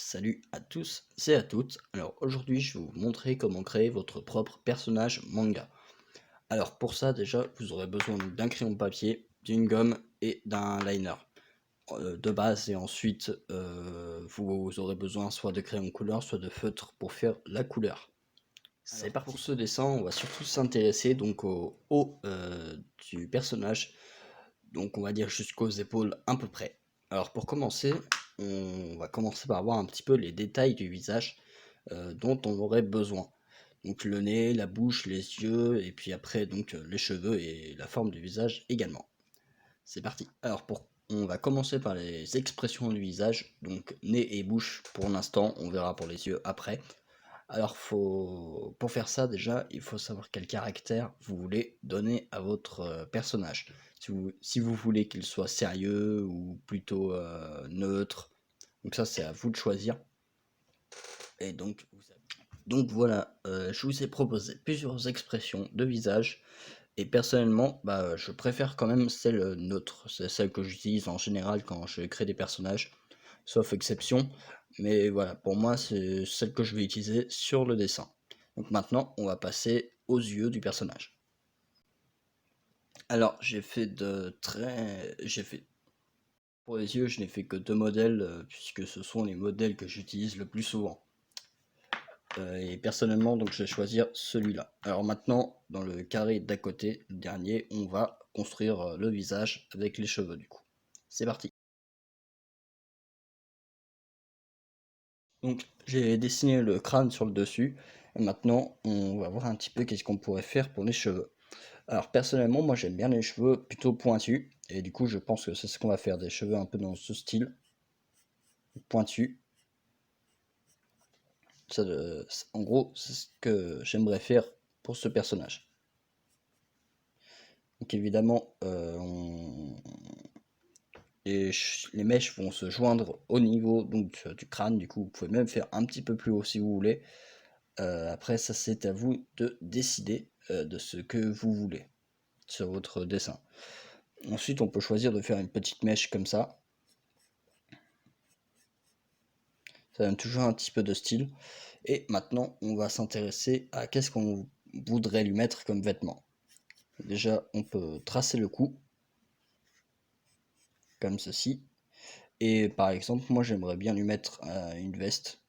Salut à tous et à toutes. Alors aujourd'hui, je vais vous montrer comment créer votre propre personnage manga. Alors pour ça, déjà, vous aurez besoin d'un crayon de papier, d'une gomme et d'un liner de base. Et ensuite, vous aurez besoin soit de crayon de couleur, soit de feutre pour faire la couleur. C'est parti. Pour ce dessin, on va surtout s'intéresser donc au haut du personnage, donc on va dire jusqu'aux épaules à peu près. Alors pour commencer, on va commencer par voir un petit peu les détails du visage dont on aurait besoin. Donc le nez, la bouche, les yeux, et puis après donc les cheveux et la forme du visage également. C'est parti. Alors on va commencer par les expressions du visage, donc nez et bouche pour l'instant, on verra pour les yeux après. Alors pour faire ça déjà, il faut savoir quel caractère vous voulez donner à votre personnage. Si vous voulez qu'il soit sérieux ou plutôt neutre, donc ça c'est à vous de choisir. Et donc voilà, je vous ai proposé plusieurs expressions de visage. Et personnellement, je préfère quand même celle neutre. C'est celle que j'utilise en général quand je crée des personnages, sauf exception. Mais voilà, pour moi, c'est celle que je vais utiliser sur le dessin. Donc maintenant, on va passer aux yeux du personnage. Alors, j'ai fait pour les yeux, je n'ai fait que deux modèles, puisque ce sont les modèles que j'utilise le plus souvent. Et personnellement, donc je vais choisir celui-là. Alors maintenant, dans le carré d'à côté, le dernier, on va construire le visage avec les cheveux du coup. C'est parti. Donc j'ai dessiné le crâne sur le dessus. Et maintenant, on va voir un petit peu qu'est-ce qu'on pourrait faire pour les cheveux. Alors personnellement, moi j'aime bien les cheveux plutôt pointus. Et du coup, je pense que c'est ce qu'on va faire, des cheveux un peu dans ce style, pointus. En gros, c'est ce que j'aimerais faire pour ce personnage. Donc évidemment, les mèches vont se joindre au niveau donc, du crâne. Du coup, vous pouvez même faire un petit peu plus haut si vous voulez. Après, ça c'est à vous de décider de ce que vous voulez sur votre dessin. Ensuite, on peut choisir de faire une petite mèche comme ça. Ça donne toujours un petit peu de style. Et maintenant, on va s'intéresser à qu'est-ce qu'on voudrait lui mettre comme vêtement. Déjà, on peut tracer le cou, comme ceci. Et par exemple, moi j'aimerais bien lui mettre une veste.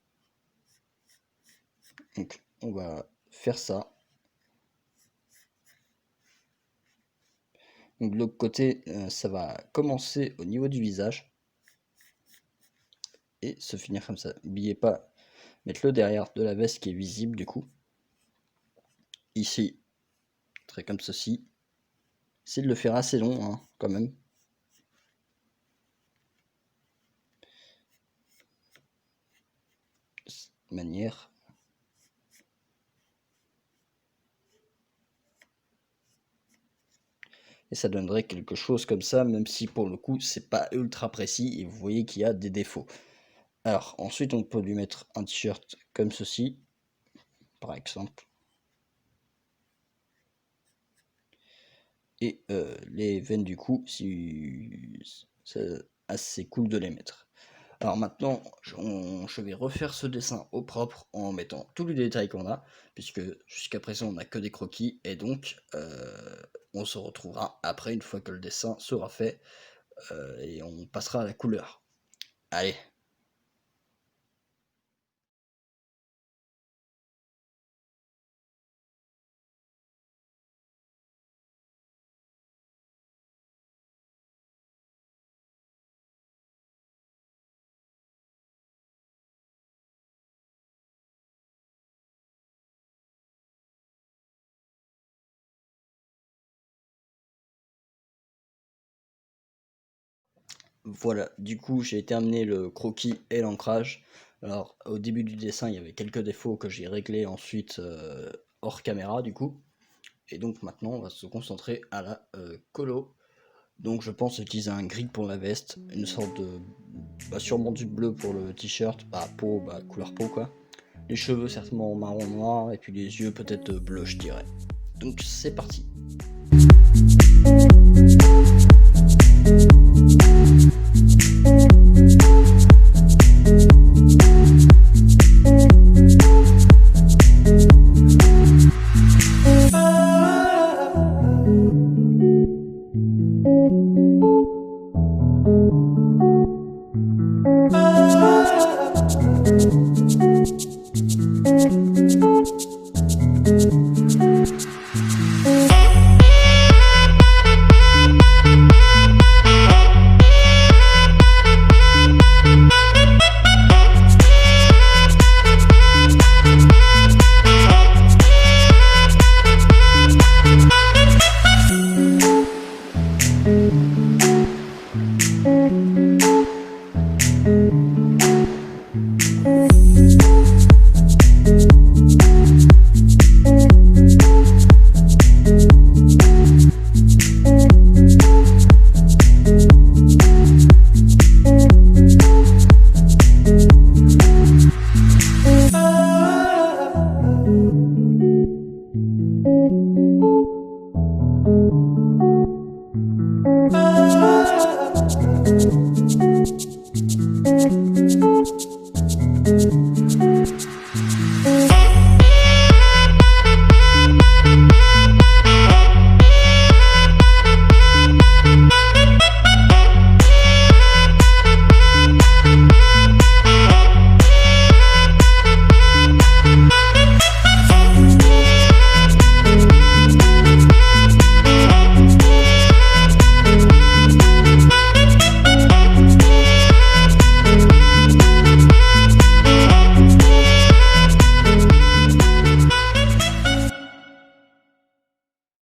Donc, on va faire ça. Donc de l'autre côté, ça va commencer au niveau du visage et se finir comme ça. N'oubliez pas mettre le derrière de la veste qui est visible du coup. Ici, très comme ceci. Essayez de le faire assez long hein, quand même. De cette manière. Et ça donnerait quelque chose comme ça, même si pour le coup c'est pas ultra précis et vous voyez qu'il y a des défauts. Alors ensuite on peut lui mettre un t-shirt comme ceci, par exemple. Et les veines du cou, c'est assez cool de les mettre. Alors maintenant, je vais refaire ce dessin au propre en mettant tous les détails qu'on a, puisque jusqu'à présent on n'a que des croquis, et donc on se retrouvera après une fois que le dessin sera fait, et on passera à la couleur. Allez. Voilà, du coup j'ai terminé le croquis et l'ancrage. Alors au début du dessin il y avait quelques défauts que j'ai réglés ensuite hors caméra du coup. Et donc maintenant on va se concentrer à la colo. Donc je pense utiliser un gris pour la veste, une sorte de... sûrement du bleu pour le t-shirt, peau, couleur peau quoi. Les cheveux certainement marron noir et puis les yeux peut-être bleu je dirais. Donc c'est parti.